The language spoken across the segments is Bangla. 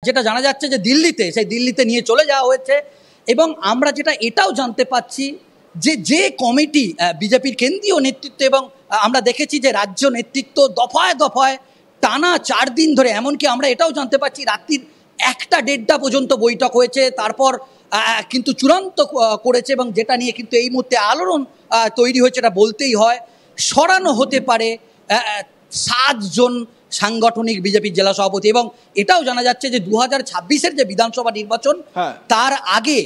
যেটা জানা যাচ্ছে যে দিল্লিতে নিয়ে চলে যাওয়া হয়েছে এবং আমরা যেটা এটাও জানতে পাচ্ছি যে কমিটি বিজেপির কেন্দ্রীয় নেতৃত্ব এবং আমরা দেখেছি যে রাজ্য নেতৃত্ব দফায় দফায় টানা 4 দিন ধরে, এমনকি আমরা এটাও জানতে পাচ্ছি রাত্রির 1টা-1:30টা পর্যন্ত বৈঠক হয়েছে, তারপর কিন্তু চূড়ান্ত করেছে এবং যেটা নিয়ে কিন্তু এই মুহূর্তে আলোড়ন তৈরি হয়েছে, এটা বলতেই হয়। সরানো হতে পারে 7 জন সাংগঠনিক বিজেপির জেলা সভাপতি এবং এটাও জানা যাচ্ছে যে 2026-এর যে বিধানসভা নির্বাচন তার আগে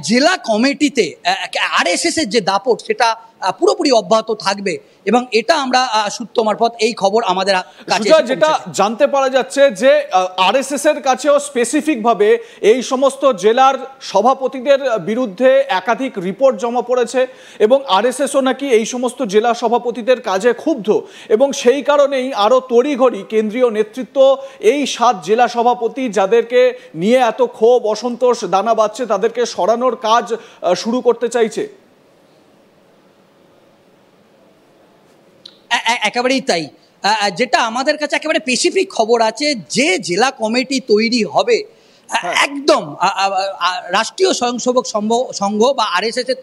জেলা কমিটিতে আরএসএস-এর যে দাপট সেটা পুরোপুরি অব্যাহত থাকবে এবং এটা আমরা সূত্র মারফত এই খবর আমাদের কাছে যেটা জানতে পারা যাচ্ছে যে আরএসএস এর কাছেও স্পেসিফিক ভাবে এই সমস্ত জেলার সভাপতিদের বিরুদ্ধে একাধিক রিপোর্ট জমা পড়েছে এবং আরএসএসও নাকি এই সমস্ত জেলা সভাপতিদের কাজে ক্ষুব্ধ এবং সেই কারণেই আরো তড়িঘড়ি কেন্দ্রীয় নেতৃত্ব এই 7 জেলা সভাপতি যাদেরকে নিয়ে এত ক্ষোভ অসন্তোষ দানা বাঁধছে তাদেরকে সরানোর কাজ শুরু করতে চাইছে। একেবারেই তাই, যেটা আমাদের কাছে একেবারে স্পেসিফিক খবর আছে যে জেলা কমিটি তৈরি হবে একদম রাষ্ট্রীয় স্বয়ংসেবক সংঘ বা আরএসএস এর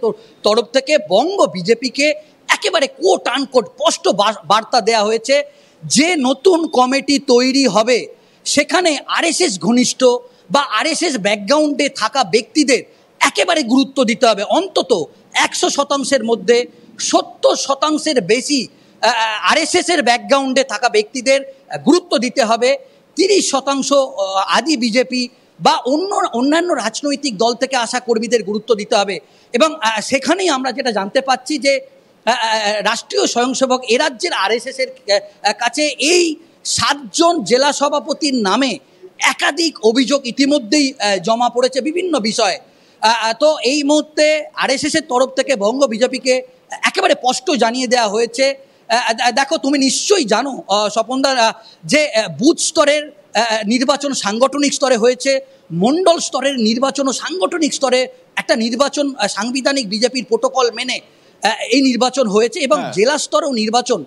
তরফ থেকে বঙ্গ বিজেপিকে একেবারে কোট আনকোট স্পষ্ট বার্তা দেওয়া হয়েছে যে নতুন কমিটি তৈরি হবে সেখানে আরএসএস ঘনিষ্ঠ বা আরএসএস ব্যাকগ্রাউন্ডে থাকা ব্যক্তিদের একেবারে গুরুত্ব দিতে হবে। অন্তত 100%-এর মধ্যে 70%-এর বেশি আরএসএস-এর ব্যাকগ্রাউন্ডে থাকা ব্যক্তিদের গুরুত্ব দিতে হবে। 30% আদি বিজেপি বা অন্যান্য রাজনৈতিক দল থেকে আসা কর্মীদের গুরুত্ব দিতে হবে এবং সেখানেই আমরা যেটা জানতে পাচ্ছি যে রাষ্ট্রীয় স্বয়ংসেবক এ রাজ্যের আরএসএস-এর কাছে এই 7 জন জেলা সভাপতির নামে একাধিক অভিযোগ ইতিমধ্যেই জমা পড়েছে বিভিন্ন বিষয়ে। তো এই মুহূর্তে আরএসএস-এর তরফ থেকে বঙ্গ বিজেপিকে একেবারে স্পষ্ট জানিয়ে দেওয়া হয়েছে। দেখো, তুমি নিশ্চয়ই জানো স্বপনদা যে বুথ স্তরের নির্বাচন সাংগঠনিক স্তরে হয়েছে, মণ্ডল স্তরের নির্বাচনও সাংগঠনিক স্তরে একটা নির্বাচন সাংবিধানিক বিজেপির প্রোটোকল মেনে এই নির্বাচন হয়েছে এবং জেলা স্তরেও নির্বাচন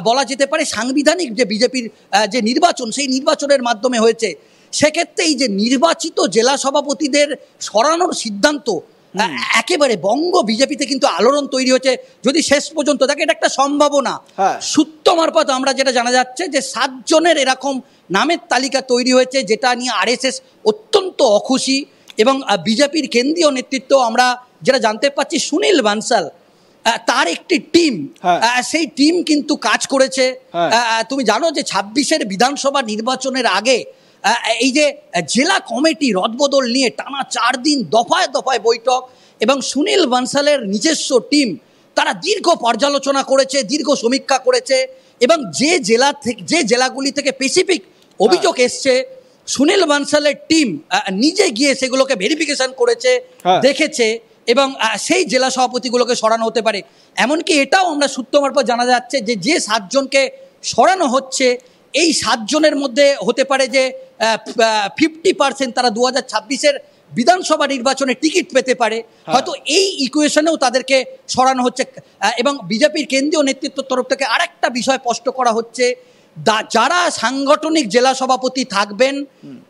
বলা যেতে পারে সাংবিধানিক যে বিজেপির যে নির্বাচন সেই নির্বাচনের মাধ্যমে হয়েছে। সেক্ষেত্রে এই যে নির্বাচিত জেলা সভাপতিদের সরানোর সিদ্ধান্ত একেবারে বঙ্গ বিজেপিতে কিন্তু আলোড়ন তৈরি হয়েছে। যদি শেষ পর্যন্ত দেখে এটা একটা সম্ভাবনা, সূত্র মারফত আমরা যেটা জানা যাচ্ছে যে 7 জনের এরকম নামের তালিকা তৈরি হয়েছে যেটা নিয়ে আরএসএস অত্যন্ত অখুশি এবং বিজেপির কেন্দ্রীয় নেতৃত্ব আমরা যেটা জানতে পাচ্ছি সুনীল বানসাল তার একটি টিম সেই টিম কিন্তু কাজ করেছে। তুমি জানো যে 26-এর বিধানসভা নির্বাচনের আগে এই যে জেলা কমিটি রদবদল নিয়ে টানা 4 দিন দফায় দফায় বৈঠক এবং সুনীল বানসালের নিজস্ব টিম তারা দীর্ঘ পর্যালোচনা করেছে, দীর্ঘ সমীক্ষা করেছে এবং যে জেলাগুলি থেকে স্পেসিফিক অভিযোগ এসছে সুনীল বানসালের টিম নিজে গিয়ে সেগুলোকে ভেরিফিকেশন করেছে, দেখেছে এবং সেই জেলা সভাপতিগুলোকে সরানো হতে পারে। এমনকি এটাও আমরা সূত্র মারফত জানা যাচ্ছে যে 7 জনকে সরানো হচ্ছে এই 7 জনের মধ্যে হতে পারে যে 50% তারা 2026-এর বিধানসভা নির্বাচনে টিকিট পেতে পারে, হয়তো এই ইকুয়েশনেও তাদেরকে সরানো হচ্ছে এবং বিজেপির কেন্দ্রীয় নেতৃত্বের তরফ থেকে আরেকটা বিষয় স্পষ্ট করা হচ্ছে যারা সাংগঠনিক জেলা সভাপতি থাকবেন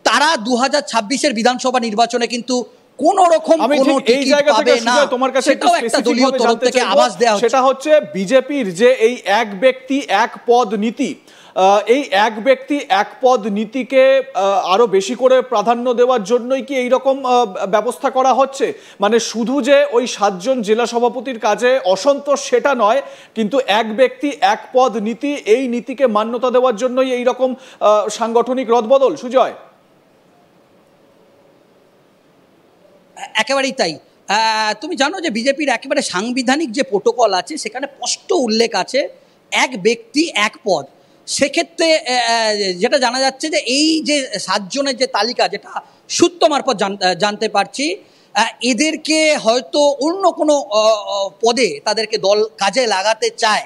তারা 2026-এর বিধানসভা নির্বাচনে কিন্তু কোন রকম কোনো টিকিট পাবে না। তোমার কাছে সেটাও একটা দলীয় তরফ থেকে আভাস দেওয়া হচ্ছে। সেটা হচ্ছে বিজেপির যে এই এক ব্যক্তি এক পদ নীতি, এই এক ব্যক্তি এক পদ নীতিকে আরো বেশি করে প্রাধান্য দেওয়ার জন্যই কি এইরকম ব্যবস্থা করা হচ্ছে? মানে শুধু যে ওই 7 জন জেলা সভাপতির কাজে অসন্তোষ সেটা নয়, কিন্তু এক ব্যক্তি এক পদ নীতি এই নীতিকে মান্যতা দেওয়ার জন্যই এইরকম সাংগঠনিক রদবদল। সুজয়, একেবারেই তাই। তুমি জানো যে বিজেপির একেবারে সাংবিধানিক যে প্রোটোকল আছে সেখানে স্পষ্ট উল্লেখ আছে এক ব্যক্তি এক পদ। সেক্ষেত্রে যেটা জানা যাচ্ছে যে এই যে 7 জনের যে তালিকা যেটা সূত্র মারফত জানতে পারছি এদেরকে হয়তো অন্য কোনো পদে তাদেরকে দল কাজে লাগাতে চায়।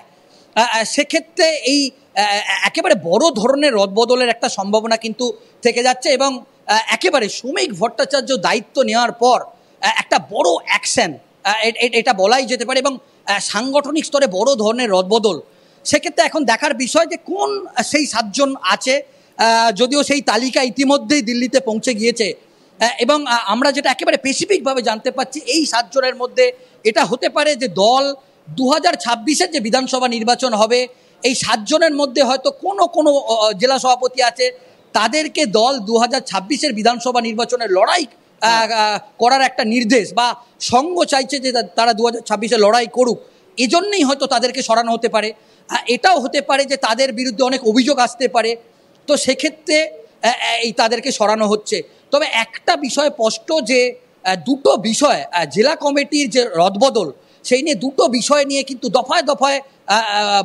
সেক্ষেত্রে এই একেবারে বড় ধরনের রদবদলের একটা সম্ভাবনা কিন্তু থেকে যাচ্ছে এবং একেবারে শ্রমিক ভট্টাচার্য দায়িত্ব নেওয়ার পর একটা বড় অ্যাকশন এটা বলাই যেতে পারে এবং সাংগঠনিক স্তরে বড় ধরনের রদবদল। সেক্ষেত্রে এখন দেখার বিষয় যে কোন সেই 7 জন আছে যদিও সেই তালিকা ইতিমধ্যেই দিল্লিতে পৌঁছে গিয়েছে, এবং আমরা যেটা একেবারে স্পেসিফিকভাবে জানতে পারছি এই 7 জনের মধ্যে এটা হতে পারে যে দল 2026-এর যে বিধানসভা নির্বাচন হবে এই 7 জনের মধ্যে হয়তো কোনো জেলা সভাপতি আছে তাদেরকে দল 2026-এর বিধানসভা নির্বাচনের লড়াই করার একটা নির্দেশ বা সঙ্গ চাইছে যে তারা 2026-এ লড়াই করুক, এজন্যই হয়তো তাদেরকে সরানো হতে পারে। এটাও হতে পারে যে তাদের বিরুদ্ধে অনেক অভিযোগ আসতে পারে, তো সেক্ষেত্রে এই তাদেরকে সরানো হচ্ছে। তবে একটা বিষয় স্পষ্ট যে দুটো বিষয় জেলা কমিটির যে রদবদল সেই নিয়ে দুটো বিষয় নিয়ে কিন্তু দফায় দফায়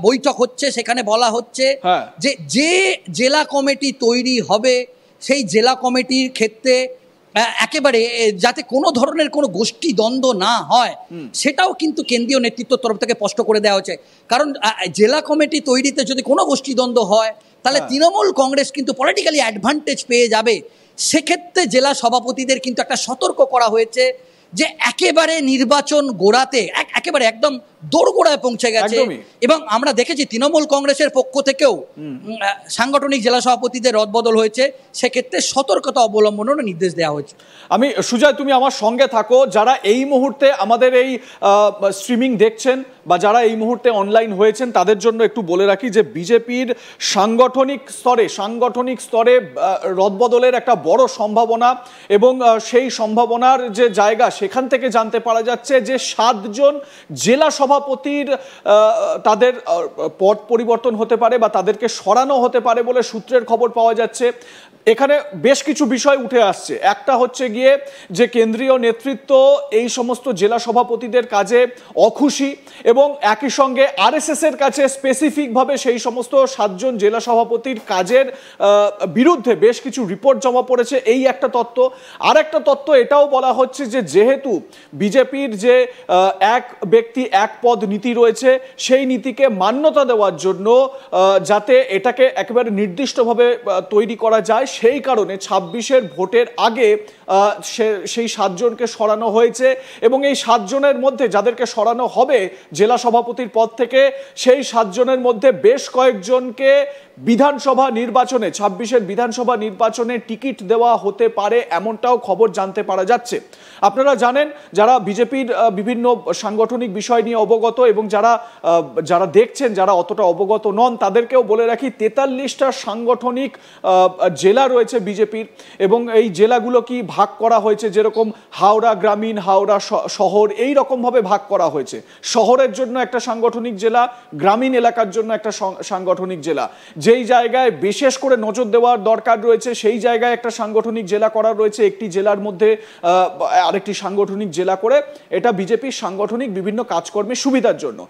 বৈঠক হচ্ছে। সেখানে বলা হচ্ছে যে জেলা কমিটি তৈরি হবে সেই জেলা কমিটির ক্ষেত্রে একেবারে যাতে কোনো ধরনের কোনো গোষ্ঠী দ্বন্দ্ব না হয় সেটাও কিন্তু কেন্দ্রীয় নেতৃত্বের তরফ থেকে স্পষ্ট করে দেওয়া হচ্ছে। কারণ জেলা কমিটি তৈরিতে যদি কোনো গোষ্ঠী দ্বন্দ্ব হয় তাহলে তৃণমূল কংগ্রেস কিন্তু পলিটিক্যালি অ্যাডভান্টেজ পেয়ে যাবে। সেক্ষেত্রে জেলা সভাপতিদের কিন্তু একটা সতর্ক করা হয়েছে যে একেবারে নির্বাচন গোড়াতে একেবারে একদম দোরগোড়ায় পৌঁছে গেছে, এবং আমরা দেখেছি তৃণমূল কংগ্রেসের পক্ষ থেকেও সাংগঠনিক জেলা সভাপতিদের রদবদল হয়েছে, সেক্ষেত্রে সতর্কতা অবলম্বনেরও নির্দেশ দেওয়া হয়েছে। আমি সুজয়, তুমি আমার সঙ্গে থাকো, যারা এই মুহূর্তে আমাদের এই স্ট্রিমিং দেখছেন বা যারা এই মুহূর্তে অনলাইন হয়েছেন তাদের জন্য একটু বলে রাখি যে বিজেপির সাংগঠনিক স্তরে রদবদলের একটা বড় সম্ভাবনা, এবং সেই সম্ভাবনার যে জায়গা সেখান থেকে জানতে পারা যাচ্ছে যে 7 জন জেলা সভাপতির তাদের পদ পরিবর্তন হতে পারে বা তাদেরকে সরানো হতে পারে বলে সূত্রের খবর পাওয়া যাচ্ছে। এখানে বেশ কিছু বিষয় উঠে আসছে। একটা হচ্ছে গিয়ে যে কেন্দ্রীয় নেতৃত্ব এই সমস্ত জেলা সভাপতিদের কাজে অখুশি, এবং একই সঙ্গে আরএসএস এর কাছে স্পেসিফিকভাবে সেই সমস্ত 7 জন জেলা সভাপতির কাজের বিরুদ্ধে বেশ কিছু রিপোর্ট জমা পড়েছে, এই একটা তত্ত্ব। আর একটা তত্ত্ব এটাও বলা হচ্ছে যে যেহেতু বিজেপির যে এক ব্যক্তি এক পদ নীতি রয়েছে সেই নীতিকে মান্যতা দেওয়ার জন্য যাতে এটাকে একেবারে নির্দিষ্টভাবে তৈরি করা যায় সেই কারণে 26-এর ভোটের আগে সেই 7 জনকে সরানো হয়েছে, এবং এই 7 জনের মধ্যে যাদেরকে সরানো হবে জেলা সভাপতির পদ থেকে সেই 7 জনের মধ্যে বেশ কয়েকজনকে বিধানসভা নির্বাচনে 26-এর বিধানসভা নির্বাচনে টিকিট দেওয়া হতে পারে এমনটাও খবর জানতে পারা যাচ্ছে। আপনারা জানেন, যারা বিজেপির বিভিন্ন সাংগঠনিক বিষয় নিয়ে অবগত এবং যারা দেখছেন, যারা অতটা অবগত নন তাদেরকেও বলে রাখি 43টা সাংগঠনিক জেলা রয়েছে বিজেপির, এবং এই জেলাগুলো কি ভাগ করা হয়েছে, যেরকম হাওড়া গ্রামীণ, হাওড়া শহর এই রকমভাবে ভাগ করা হয়েছে। শহরের জন্য একটা সাংগঠনিক জেলা, গ্রামীণ এলাকার জন্য একটা সাংগঠনিক জেলা। যেই জায়গায় বিশেষ করে নজর দেওয়ার দরকার রয়েছে সেই জায়গায় একটা সাংগঠনিক জেলা করা রয়েছে, একটি জেলার মধ্যে আরেকটি সাংগঠনিক জেলা করে, এটা বিজেপির সাংগঠনিক বিভিন্ন কাজকর্মের সুবিধার জন্য।